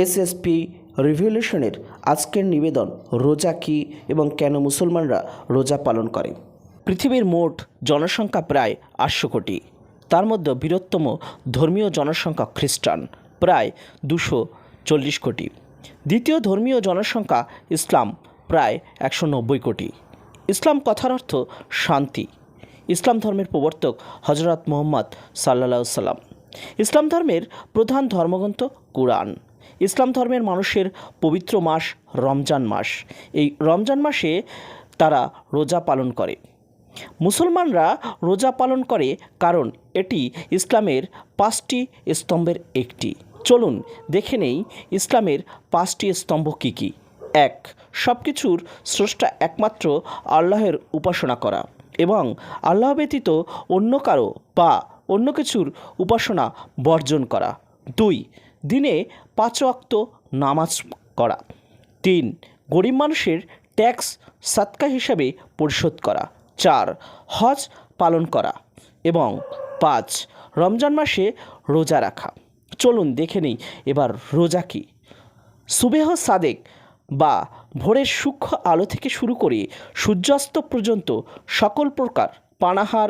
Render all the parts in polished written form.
SSP রিভলিউশনের আজকের নিবেদন রোজা কী এবং কেন মুসলমানরা রোজা পালন করে। পৃথিবীর মোট জনসংখ্যা প্রায় 800 কোটি। তার মধ্যে বৃহত্তম ধর্মীয় জনসংখ্যা খ্রিস্টান, প্রায় 240 কোটি। দ্বিতীয় ধর্মীয় জনসংখ্যা ইসলাম, প্রায় 190 কোটি। ইসলাম কথার অর্থ শান্তি। ইসলাম ধর্মের প্রবর্তক হজরত মুহাম্মদ সাল্লাল্লাহু আলাইহি সাল্লাম। ইসলাম ধর্মের প্রধান ধর্মগ্রন্থ কুরআন। ইসলাম ধর্মের মানুষের পবিত্র মাস রমজান মাস। এই রমজান মাসে তারা রোজা পালন করে। মুসলমানরা রোজা পালন করে কারণ এটি ইসলামের 5টি স্তম্ভের একটি। চলুন দেখে নেই ইসলামের 5টি স্তম্ভ কী কী। 1. সব কিছুর স্রষ্টা একমাত্র আল্লাহের উপাসনা করা এবং আল্লাহ ব্যতীত অন্য কারো বা অন্য কিছুর উপাসনা বর্জন করা। 2. দিনে 5 ওয়াক্ত নামাজ করা। 3. গরিব মানুষের ট্যাক্স সাদকা হিসাবে পরিশোধ করা। 4. হজ পালন করা এবং 5. রমজান মাসে রোজা রাখা। চলুন দেখে নিই এবার রোজা কী। সুবেহ সাদেক বা ভোরের সূক্ষ্ম আলো থেকে শুরু করে সূর্যাস্ত পর্যন্ত সকল প্রকার পানাহার,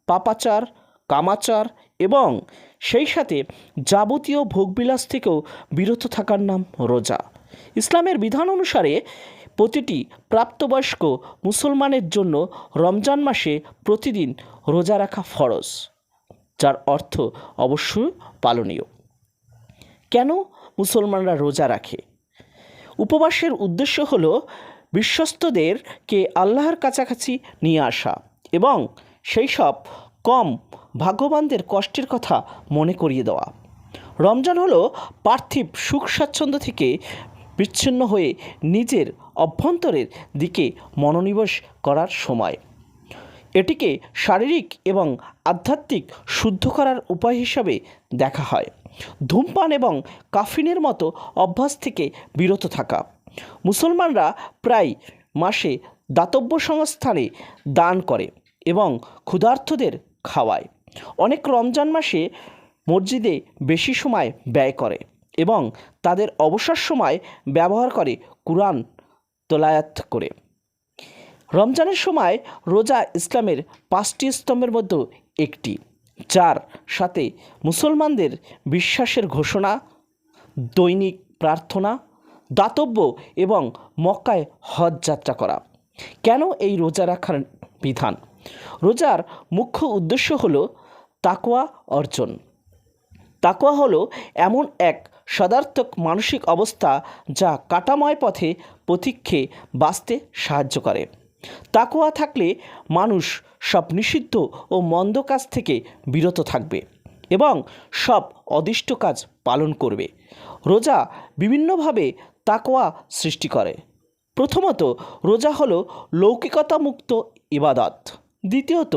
পাপাচার, কামাচার এবং সেই সাথে যাবতীয় ভোগবিলাস থেকেও বিরত থাকার নাম রোজা। ইসলামের বিধান অনুসারে প্রতিটি প্রাপ্তবয়স্ক মুসলমানের জন্য রমজান মাসে প্রতিদিন রোজা রাখা ফরজ, যার অর্থ অবশ্যই পালনীয়। কেন মুসলমানরা রোজা রাখে? উপবাসের উদ্দেশ্য হল বিশ্বস্তদেরকে আল্লাহর কাছাকাছি নিয়ে আসা এবং সেই সব কম ভাগ্যবানদের কষ্টের কথা মনে করিয়ে দেওয়া। রমজান হলো পার্থিব সুখ স্বাচ্ছন্দ্য থেকে বিচ্ছিন্ন হয়ে নিজের অভ্যন্তরের দিকে মনোনিবেশ করার সময়। এটিকে শারীরিক এবং আধ্যাত্মিক শুদ্ধ করার উপায় হিসাবে দেখা হয়। ধূমপান এবং কাফিনের মতো অভ্যাস থেকে বিরত থাকা। মুসলমানরা প্রায় মাসে দাতব্য সংস্থানে দান করে এবং ক্ষুধার্তদের খাওয়ায়। অনেক রমজান মাসে মসজিদে বেশি সময় ব্যয় করে এবং তাদের অবসর সময় ব্যবহার করে কুরআন তেলাওয়াত করে। রমজানের সময় রোজা ইসলামের 5টি স্তম্ভের মধ্যে একটি, যার সাথে মুসলমানদের বিশ্বাসের ঘোষণা, দৈনিক প্রার্থনা, দাতব্য এবং মক্কায় হজ যাত্রা করা। কেন এই রোজা রাখার বিধান? রোজার মুখ্য উদ্দেশ্য হল তাকওয়া অর্জন। তাকওয়া হলো এমন এক সদার্থক মানসিক অবস্থা যা কাটাময় পথে প্রতীক্ষে বাঁচতে সাহায্য করে। তাকওয়া থাকলে মানুষ সব নিষিদ্ধ ও মন্দ কাজ থেকে বিরত থাকবে এবং সব অদিষ্ট কাজ পালন করবে। রোজা বিভিন্নভাবে তাকওয়া সৃষ্টি করে। প্রথমত, রোজা হলো লৌকিকতা মুক্ত ইবাদত। দ্বিতীয়ত,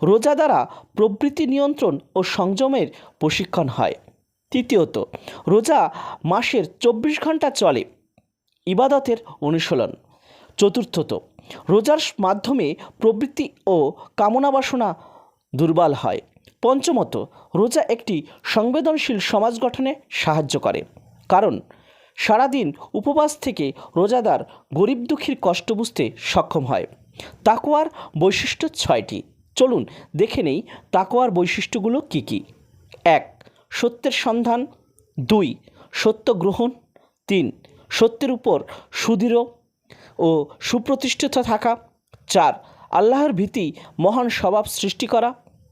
রোজা দ্বারা প্রবৃত্তি নিয়ন্ত্রণ ও সংযমের প্রশিক্ষণ হয়। তৃতীয়ত, রোজা মাসের 24 ঘন্টা চলে, ইবাদতের অনুশীলন। চতুর্থত, রোজার মাধ্যমে প্রবৃত্তি ও কামনা বাসনা দুর্বল হয়। পঞ্চমত, রোজা একটি সংবেদনশীল সমাজ গঠনে সাহায্য করে, কারণ সারাদিন উপবাস থেকে রোজাদার গরিব দুঃখীর কষ্ট বুঝতে সক্ষম হয়। তাকওয়ার বৈশিষ্ট্য 6টি। চলুন দেখে নেই তাকওয়ার বৈশিষ্ট্যগুলো কী কী। 1. সত্যের সন্ধান। 2. সত্য গ্রহণ। 3. সত্যের উপর সুদৃঢ় ও সুপ্রতিষ্ঠিত থাকা। 4. আল্লাহর ভীতি মহান স্বভাব সৃষ্টি করা।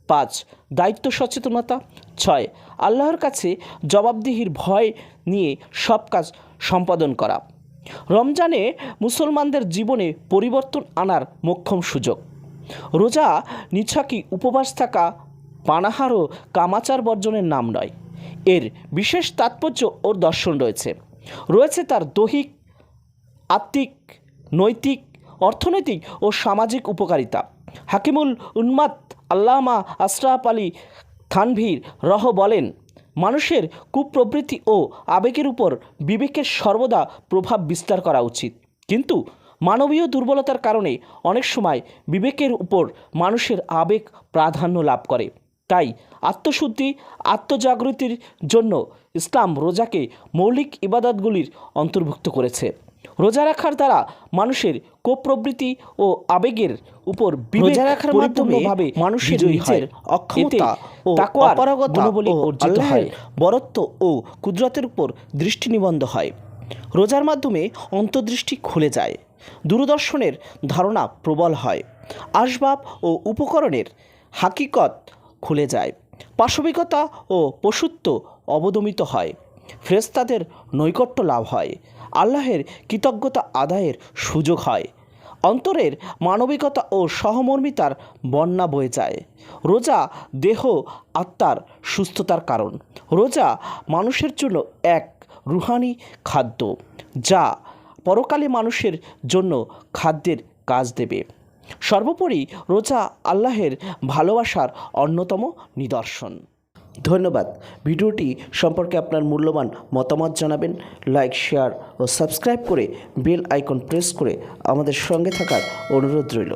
5. দায়িত্ব সচেতনতা। 6. আল্লাহর কাছে জবাবদিহির ভয় নিয়ে সব কাজ সম্পাদন করা। রমজানে মুসলমানদের জীবনে পরিবর্তন আনার মোক্ষম সুযোগ। রোজা নিছকই উপবাস থাকা, পানাহার ও কামাচার বর্জনের নাম নয়। এর বিশেষ তাৎপর্য ও দর্শন রয়েছে তার দৈহিক, আত্মিক, নৈতিক, অর্থনৈতিক ও সামাজিক উপকারিতা। হাকিমুল উম্মাত আল্লামা আশরাফ আলী থানভীর বলেন, মানুষের কুপ্রবৃত্তি ও আবেগের উপর বিবেকের সর্বদা প্রভাব বিস্তার করা উচিত, কিন্তু মানবীয় দুর্বলতার কারণে অনেক সময় বিবেকের উপর মানুষের আবেগ প্রাধান্য লাভ করে। তাই আত্মশুদ্ধি আত্মজাগৃতির জন্য ইসলাম রোজাকে মৌলিক ইবাদতগুলির অন্তর্ভুক্ত করেছে। রোজা রাখার দ্বারা মানুষের কোপ্রবৃত্তি ও আবেগের উপর রোজা রাখার মাধ্যমে মানুষের নিজের অক্ষমতা ও অপারগতা গুণবলী অর্জিত হয়, বরত্ব ও কুদরতের উপর দৃষ্টি নিবদ্ধ হয়। রোজার মাধ্যমে অন্তর্দৃষ্টি খুলে যায়, দূরদর্শনের ধারণা প্রবল হয়, আসবাব ও উপকরণের হাকিকত খুলে যায়, পাশবিকতা ও পশুত্ব অবদমিত হয়, ফেরেশতাদের নৈকট্য লাভ হয়, আল্লাহের কৃতজ্ঞতা আদায়ের সুযোগ হয়, অন্তরের মানবিকতা ও সহমর্মিতার বন্যা বয়ে যায়। রোজা দেহ আত্মার সুস্থতার কারণ। রোজা মানুষের জন্য এক রুহানি খাদ্য, যা পরকালে মানুষের জন্য খাদ্যের কাজ দেবে। সর্বোপরি রোজা আল্লাহের ভালোবাসার অন্যতম নিদর্শন। ধন্যবাদ। ভিডিওটি সম্পর্কে আপনার মূল্যবান মতামত জানাবেন। লাইক, শেয়ার ও সাবস্ক্রাইব করে বেল আইকন প্রেস করে আমাদের সঙ্গে থাকার অনুরোধ রইল।